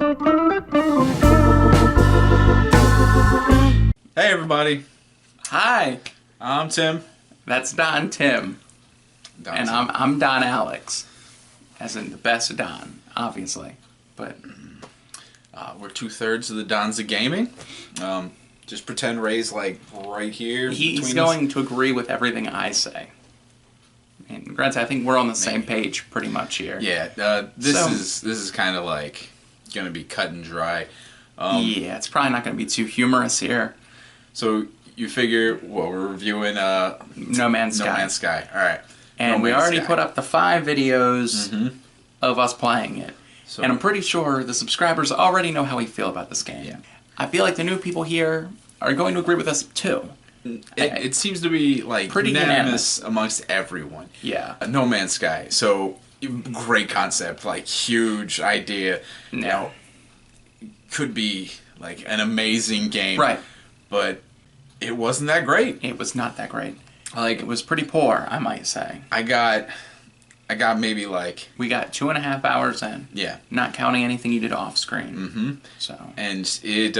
Hey everybody, Hi, I'm Tim. that's Don Tim, Don and Tim. I'm Don Alex, as in the best Don, obviously. But We're 2/3 of the Dons of Gaming. Just pretend Ray's like right here. he's between going us. to agree with everything I say. And granted, I think we're on the same page pretty much here. Yeah, this is kind of like gonna be cut and dry. Yeah, it's probably not going to be too humorous here. So you figure, well, we're reviewing No Man's Sky. No Man's Sky. All right, And No we Man's already Sky. put up the 5 videos of us playing it. So- And I'm pretty sure the subscribers already know how we feel about this game. Yeah. I feel like the new people here are going to agree with us too. It seems to be like Pretty unanimous amongst everyone. Yeah. No Man's Sky. So great concept, like huge idea. You know, could be like an amazing game. Right. But it wasn't that great. It was not that great. Like It was pretty poor, I might say. I got maybe like We got 2.5 hours in, yeah. not counting anything you did off screen. Mm-hmm. So And it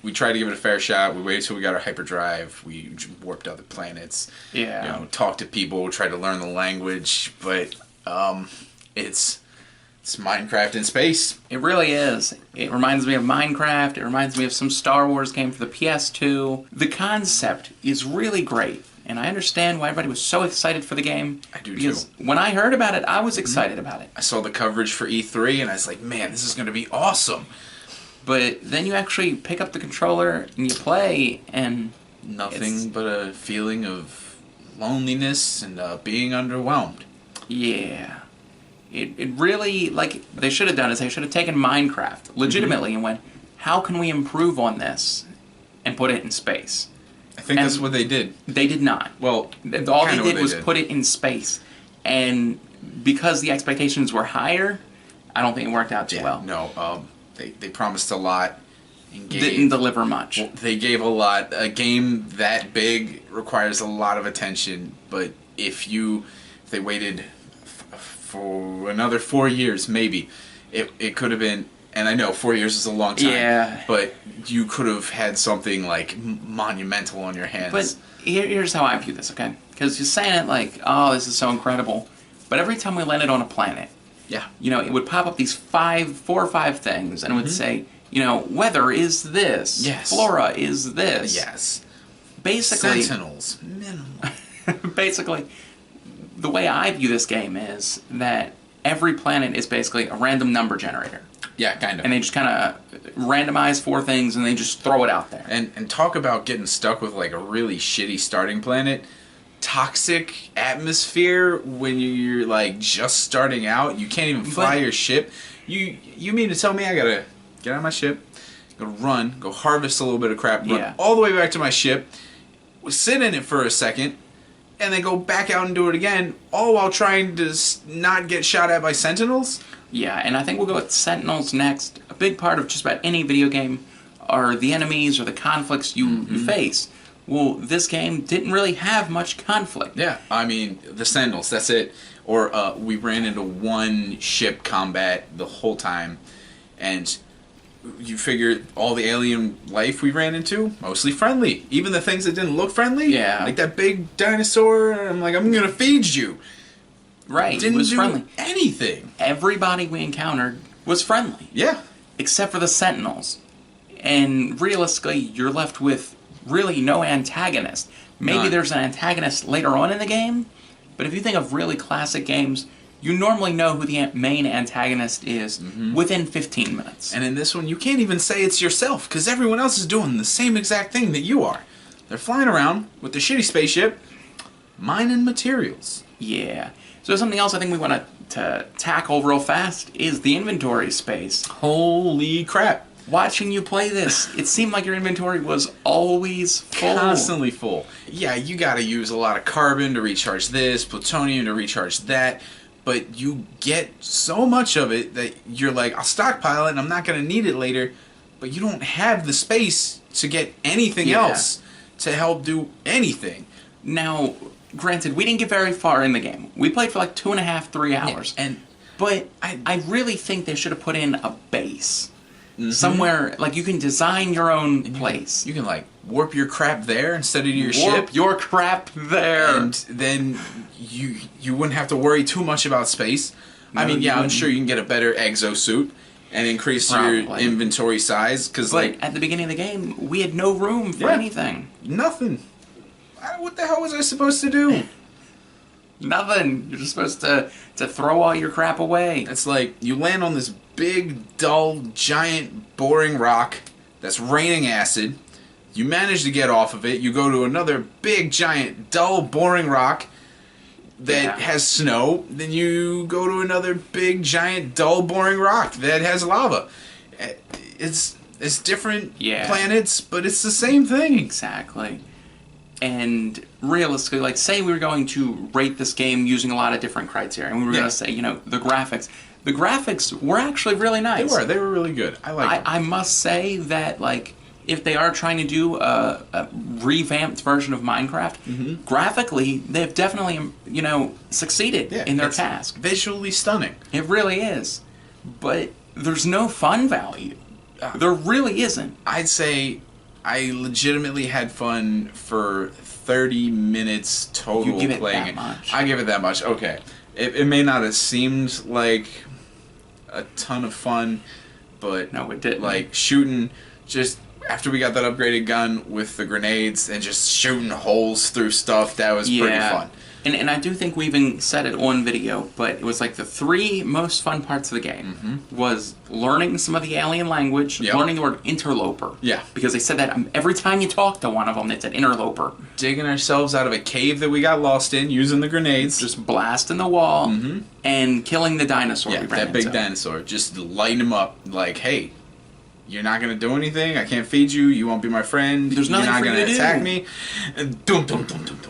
we tried to give it a fair shot. We waited till we got our hyperdrive. We warped other planets. yeah, You know, talked to people, tried to learn the language, but it's Minecraft in space. it really is. It reminds me of Minecraft. It reminds me of some Star Wars game for the PS2. The concept is really great, and I understand why everybody was so excited for the game. I do because too. when I heard about it, I was excited about it. I saw the coverage for E3 and I was like, man, this is going to be awesome. But then you actually pick up the controller and you play, and Nothing but a feeling of loneliness and being underwhelmed. yeah. It really, like, they should have done is they should have taken Minecraft legitimately and went, how can we improve on this and put it in space? I think that's what they did. They did not. Well, All kinda they what did was put it in space. And because the expectations were higher, I don't think it worked out too well. No, they promised a lot and Didn't deliver much. Well, they gave a lot. A game that big requires a lot of attention, but if they waited for another 4 years, maybe it could have been. And I know 4 years is a long time. Yeah. But you could have had something like monumental on your hands. But here's how I view this, okay? Because you're saying it like, oh, this is so incredible. But every time we landed on a planet, yeah. you know, it would pop up these 4 or 5 things, and it would say, you know, weather is this. Yes. Flora is this. Yes. Basically, Sentinels. Minimal. basically, the way I view this game is that every planet is basically a random number generator. Yeah, kind of. And they just kind of randomize 4 things, and they just throw it out there. And talk about getting stuck with like a really shitty starting planet. Toxic atmosphere when you're like just starting out. You can't even fly your ship. You mean to tell me I gotta get on my ship, go run, go harvest a little bit of crap, run all the way back to my ship, sit in it for a second, and then go back out and do it again, all while trying to not get shot at by sentinels? Yeah, and I think we'll go with Sentinels next. A big part of just about any video game are the enemies or the conflicts you face. Well, this game didn't really have much conflict. Yeah, I mean, the sentinels, that's it. Or we ran into one ship combat the whole time, and you figure all the alien life we ran into, mostly friendly. Even the things that didn't look friendly, Yeah. like that big dinosaur, I'm like, I'm gonna feed you. Right, Didn't it was do friendly. anything. Everybody we encountered was friendly. Yeah. Except for the Sentinels. And realistically, you're left with really no antagonist. Maybe None. there's an antagonist later on in the game, but if you think of really classic games, you normally know who the main antagonist is within 15 minutes. And in this one, you can't even say it's yourself, because everyone else is doing the same exact thing that you are. They're flying around with their shitty spaceship, mining materials. Yeah. So something else I think we want to tackle real fast is the inventory space. Holy crap. Watching you play this, it seemed like your inventory was always full. Constantly full. Yeah, you gotta use a lot of carbon to recharge this, plutonium to recharge that, but you get so much of it that you're like, I'll stockpile it and I'm not gonna need it later, but you don't have the space to get anything else to help do anything. Now, granted, we didn't get very far in the game. We played for like 2.5, 3 hours. Yeah, But I really think they should have put in a base. Somewhere, like, you can design your own place. You can, like, warp your crap there instead of your Warp ship. your crap there. And then you wouldn't have to worry too much about space. No, I mean, yeah, I'm wouldn't. sure you can get a better exosuit and increase your Probably. inventory size. Because, But like, at the beginning of the game, we had no room for anything. nothing. What the hell was I supposed to do? Nothing. You're just supposed to throw all your crap away. It's like you land on this big, dull, giant, boring rock that's raining acid. You manage to get off of it. You go to another big, giant, dull, boring rock that has snow. Then you go to another big, giant, dull, boring rock that has lava. It's different planets, but it's the same thing. Exactly. And realistically, like, say we were going to rate this game using a lot of different criteria, and we were going to say, you know, the graphics. The graphics were actually really nice. They were really good. I like them. I must say that, like, if they are trying to do a revamped version of Minecraft, graphically, they've definitely, you know, succeeded in their task. Visually stunning. It really is. But there's no fun value. There really isn't. I'd say I legitimately had fun for 30 minutes total You give it playing that it. much? I give it that much. Okay. It may not have seemed like a ton of fun, but No, it didn't. like shooting just after we got that upgraded gun with the grenades and just shooting holes through stuff, that was pretty fun. And I do think we even said it on video, but it was like the 3 most fun parts of the game was learning some of the alien language, learning the word interloper. Yeah. Because they said that every time you talk to one of them, they said interloper. Digging ourselves out of a cave that we got lost in using the grenades. Just blasting the wall and killing the dinosaur we ran that big into. dinosaur. Just lighting him up like, hey, you're not going to do anything. I can't feed you. You won't be my friend. There's nothing You're not for you gonna to attack do. me. And dum, dum, dum, dum, dum.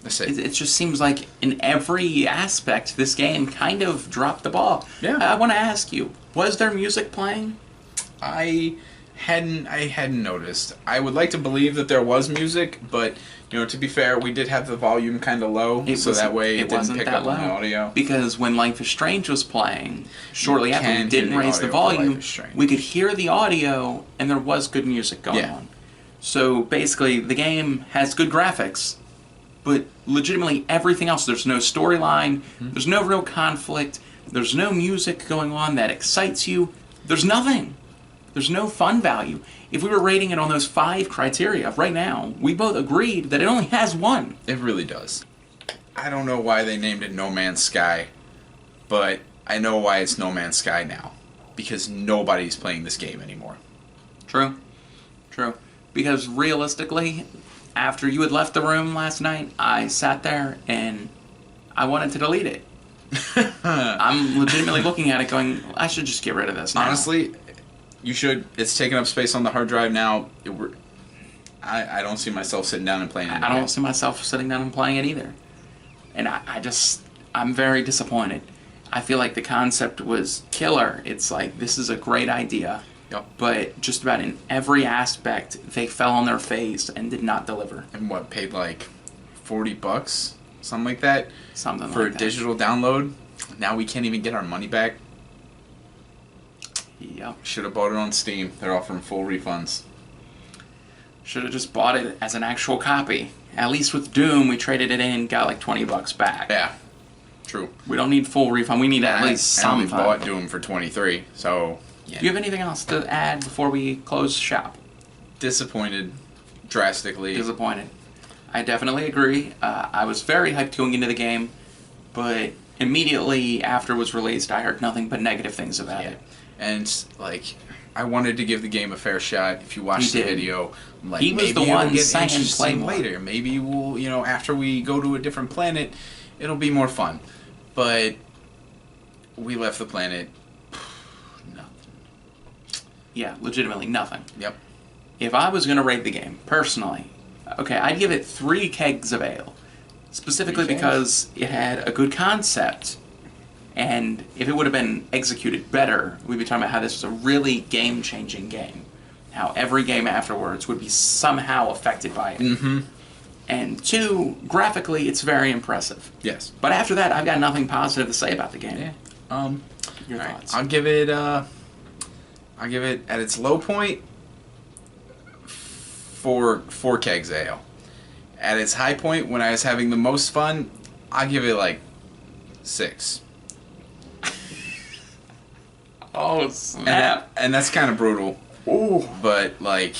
That's it. It just seems like in every aspect, this game kind of dropped the ball. Yeah. I want to ask you, was there music playing? I hadn't noticed. I would like to believe that there was music, but you know, to be fair, we did have the volume kind of low, that way it didn't wasn't pick that up on the low. audio. Because when Life is Strange was playing, shortly You after can we didn't hear the raise the audio for Life volume, is Strange. we could hear the audio, and there was good music going on. So basically, the game has good graphics, but legitimately everything else, there's no storyline, there's no real conflict, there's no music going on that excites you, there's nothing. There's no fun value. If we were rating it on those 5 criteria right now, we both agreed that it only has 1. It really does. I don't know why they named it No Man's Sky, but I know why it's No Man's Sky now. Because nobody's playing this game anymore. True. True. Because realistically, after you had left the room last night, I sat there and I wanted to delete it. I'm legitimately looking at it going, I should just get rid of this now. Honestly, you should. It's taking up space on the hard drive now. I don't see myself sitting down and playing it. I don't see myself sitting down and playing it either. And I'm very disappointed. I feel like the concept was killer. It's like, this is a great idea. Yep. But just about in every aspect, they fell on their face and did not deliver. And what, paid like $40? Something like that? Something for like a that. digital download? Now we can't even get our money back? Yep. Should have bought it on Steam. They're offering full refunds. Should have just bought it as an actual copy. At least with Doom, we traded it in and got like $20 back. Yeah. True. We don't need full refund. We need at least some I fun. only bought Doom for $23, so... Yeah. Do you have anything else to add before we close shop? Disappointed. Drastically. Disappointed. I definitely agree. I was very hyped going into the game, but immediately after it was released, I heard nothing but negative things about it. And, like, I wanted to give the game a fair shot. If you watch the video, I'm like, He was maybe the it'll one get saying interesting play more. later. Maybe we'll, you know, after we go to a different planet, it'll be more fun. But we left the planet, nothing. Yeah, legitimately nothing. Yep. If I was going to rate the game, personally, okay, I'd give it 3 kegs of ale. Specifically 3 kegs? because it had a good concept. And if it would have been executed better, we'd be talking about how this was a really game-changing game. How every game afterwards would be somehow affected by it. Mm-hmm. And 2, graphically, it's very impressive. Yes. But after that, I've got nothing positive to say about the game. Yeah. Your All right, thoughts? I'll give it at its low point, four kegs ale. At its high point, when I was having the most fun, I'll give it like 6. Oh snap! And that's kind of brutal. Ooh. But like,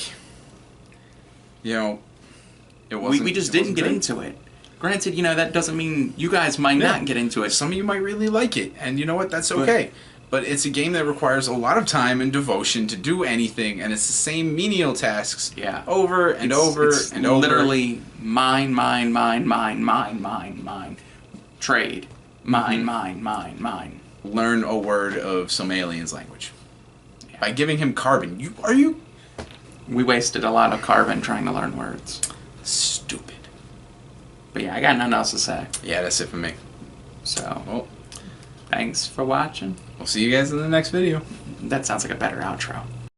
you know, it wasn't. We just it didn't wasn't get great. into it. Granted, that doesn't mean you guys might Yeah. not get into it. Some of you might really like it, and you know what? That's okay. But it's a game that requires a lot of time and devotion to do anything, and it's the same menial tasks over and over and over. Literally mine. Trade. Mine. Learn a word of some alien's language. Yeah. By giving him carbon. Are you? We wasted a lot of carbon trying to learn words. Stupid. But yeah, I got nothing else to say. Yeah, that's it for me. So, well, thanks for watching. We'll see you guys in the next video. That sounds like a better outro.